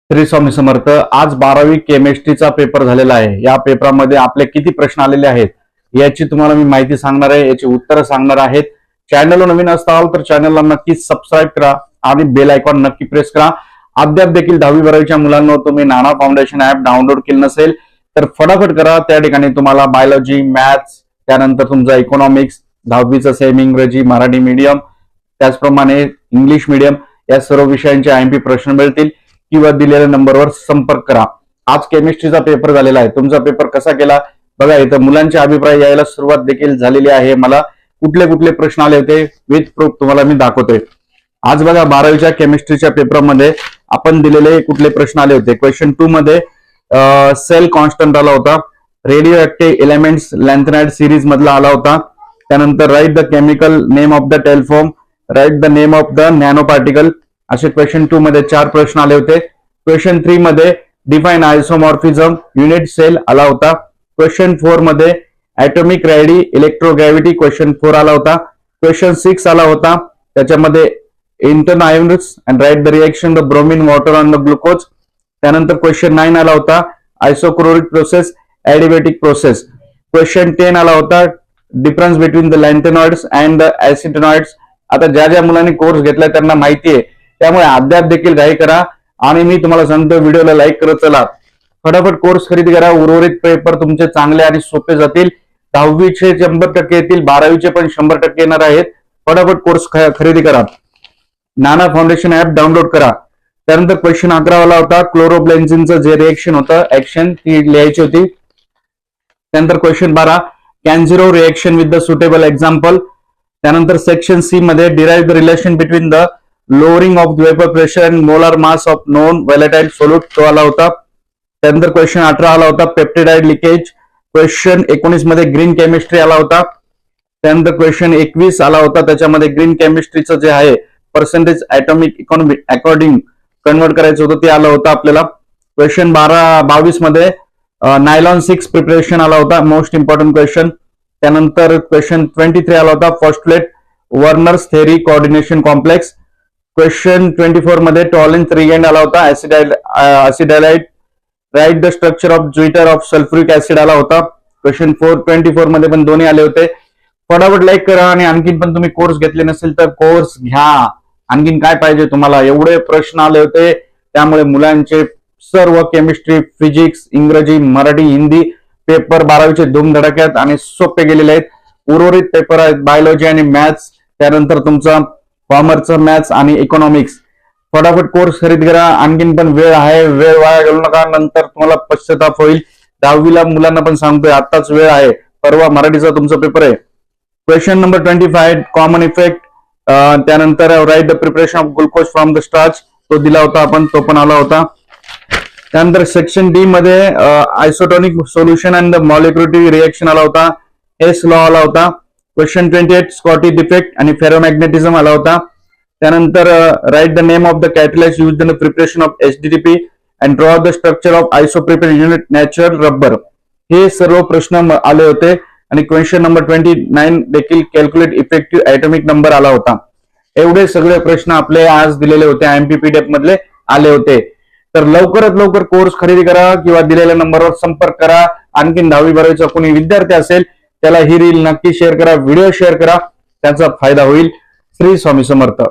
श्री स्वामी समर्थ। आज 12वी केमिस्ट्रीचा पेपर झालेला आहे। या पेपरामध्ये आपले किती प्रश्न आलेले आहेत याची तुम्हाला मी माहिती सांगणार आहे, याची उत्तरं सांगणार आहेत। चॅनलला नवीन असाल तर चॅनलला नक्की सबस्क्राईब करा आणि बेल आयकॉन नक्की प्रेस करा। अद्याप देखील 10वी-12वीच्या मुलांना तुम्ही नाना फाउंडेशन ऍप डाउनलोड केलं नसेल तर फटाफट करा। त्या ठिकाणी तुम्हाला बायोलॉजी, मॅथ्स, त्यानंतर तुमचा इकॉनॉमिक्स, 10वीचं सेमी इंग्रजी, मराठी मीडियम, त्याचप्रमाणे इंग्लिश मीडियम या सर्व विषयांचे आयएमपी प्रश्न मिळतील किंवा दिलेल्या नंबरवर संपर्क करा। आज केमिस्ट्रीचा पेपर झालेला आहे। तुमचा पेपर कसा गेला बघा। इथं मुलांचे अभिप्राय यायला सुरुवात देखील झालेली आहे। मला कुठले कुठले प्रश्न आले होते विथ प्रूफ तुम्हाला मी दाखवतोय। आज बघा 12वीच्या केमिस्ट्रीच्या पेपरमध्ये आपण दिलेले कुठले प्रश्न आले होते। क्वेश्चन 2 मध्ये सेल कॉन्स्टंट आला होता, radio active elements lanthanide series मधला आला होता। त्यानंतर write the chemical name of the teflon, write the name of the nano particle, असे क्वेश्चन 2 मध्ये 4 प्रश्न आले होते। क्वेश्चन 3 मध्ये डिफाइन आयसोमॉर्फिझम युनिट सेल आला होता। क्वेश्चन 4 मध्ये ऍटॉमिक रेडी इलेक्ट्रोग्रॅव्हिटी क्वेश्चन 4 आला होता। क्वेश्चन 6 आला होता, त्याच्यामध्ये intern ions and write the reaction the bromine water on the glucose. त्यानंतर क्वेश्चन 9 आला होता, isochoric process adiabatic process. Question 10 आला होता, difference between the lanthanoids and the actinoids. आता ज्या मुलांनी कोर्स घेतलाय त्यांना माहिती आहे, त्यामुळे अद्याप देखील घाई करा आणि मी तुम्हाला सांगतो व्हिडिओला लाईक करत चला। फटाफट कोर्स खरेदी करा, उर्वरित पेपर तुमचे चांगले आणि सोपे जातील। 10वीचे 100% येतील, 12वीचे पण 100% येणार आहेत। फटाफट कोर्स खरेदी करा, नाना फाउंडेशन ऍप डाउनलोड करा। त्यानंतर क्वेश्चन 11 वाला होता, क्लोरोब्लेन्झिनचं जे रिएक्शन होतं ऍक्शन ती लिहायची होती। त्यानंतर question 12 Cannizzaro reaction with the suitable example. त्यानंतर सेक्शन सी मध्ये derive the relation between the lowering of vapour pressure and molar mass of non volatile solute तो आला होता। त्यानंतर क्वेश्चन 18 आला होता, पेप्टिडाइड लिकेज। क्वेश्चन 19 मध्ये ग्रीन केमिस्ट्री आला होता। त्यानंतर क्वेश्चन 21 आला होता, त्याच्यामध्ये ग्रीन केमिस्ट्रीचं जे आहे percentage atomic economy according convert करायचं होतं ते आलं होतं आपल्याला। क्वेश्चन 22 मध्ये नायलॉन 6 प्रिपरेशन आला होता, मोस्ट इम्पॉर्टंट क्वेश्चन। त्यानंतर क्वेश्चन 23 आला होता, phosphate Werner's theory coordination complex. Question 24 मध्ये टॉलेंस रिएगेंट आला होता, acetaldehyde, write the structure of zwitter of sulphuric acid आला होता। क्वेश्चन 24 मध्ये पण दोन्ही आले होते। फटाफट लाईक करा आणि आणखीन पण तुम्ही कोर्स घेतले नसेल तर कोर्स घ्या। आणखीन काय पाहिजे तुम्हाला, एवढे प्रश्न आले होते, त्यामुळे मुलांचे सर्व केमिस्ट्री, फिजिक्स, इंग्रजी, मराठी, हिंदी पेपर 12वीचे धूमधडाक्यात आणि सोपे गेलेले आहेत। उर्वरित पेपर आहेत बायोलॉजी आणि मॅथ्स, त्यानंतर तुमचा कॉमर्सचं मॅथ्स आणि इकॉनॉमिक्स। फटाफट कोर्स खरेदी करा, आणखीन पण वेळ आहे, वेळ वाया घालू नका, नंतर तुम्हाला पश्चाताप होईल। 10वीला मुलांना पण सांगतोय आत्ताच वेळ आहे, परवा मराठीचा तुमचा पेपर आहे। क्वेश्चन नंबर 25 कॉमन इफेक्ट, त्यानंतर write the preparation of glucose from the starch तो दिला होता आपण, तो पण आला होता। त्यानंतर सेक्शन डी मध्ये isotonic solution and the molecular reaction आला होता, हेस लॉ आला होता। क्वेश्चन 28 स्कॉटी डिफेक्ट आणि फेरोमॅग्नेटिझम आला होता। त्यानंतर write the name of the catalyse used in the preparation of HDTP and draw the structure of isopropane unit natural rubber. हे सर्व प्रश्न आले होते आणि क्वेश्चन नंबर 29 देखील कॅल्क्युलेट इफेक्टिव्ह ऍटॉमिक नंबर आला होता। एवढे सगळे प्रश्न आपले आज दिलेले होते, आयएमपी पीडीएफ मधले आले होते। तर लवकरात लवकर कोर्स खरेदी करा किंवा दिलेल्या नंबरवर संपर्क करा। आणखीन 10वी-12वीचा कोणी विद्यार्थी असेल त्याला ही रील नक्की शेअर करा, व्हिडिओ शेअर करा, त्याचा फायदा होईल। श्री स्वामी समर्थ।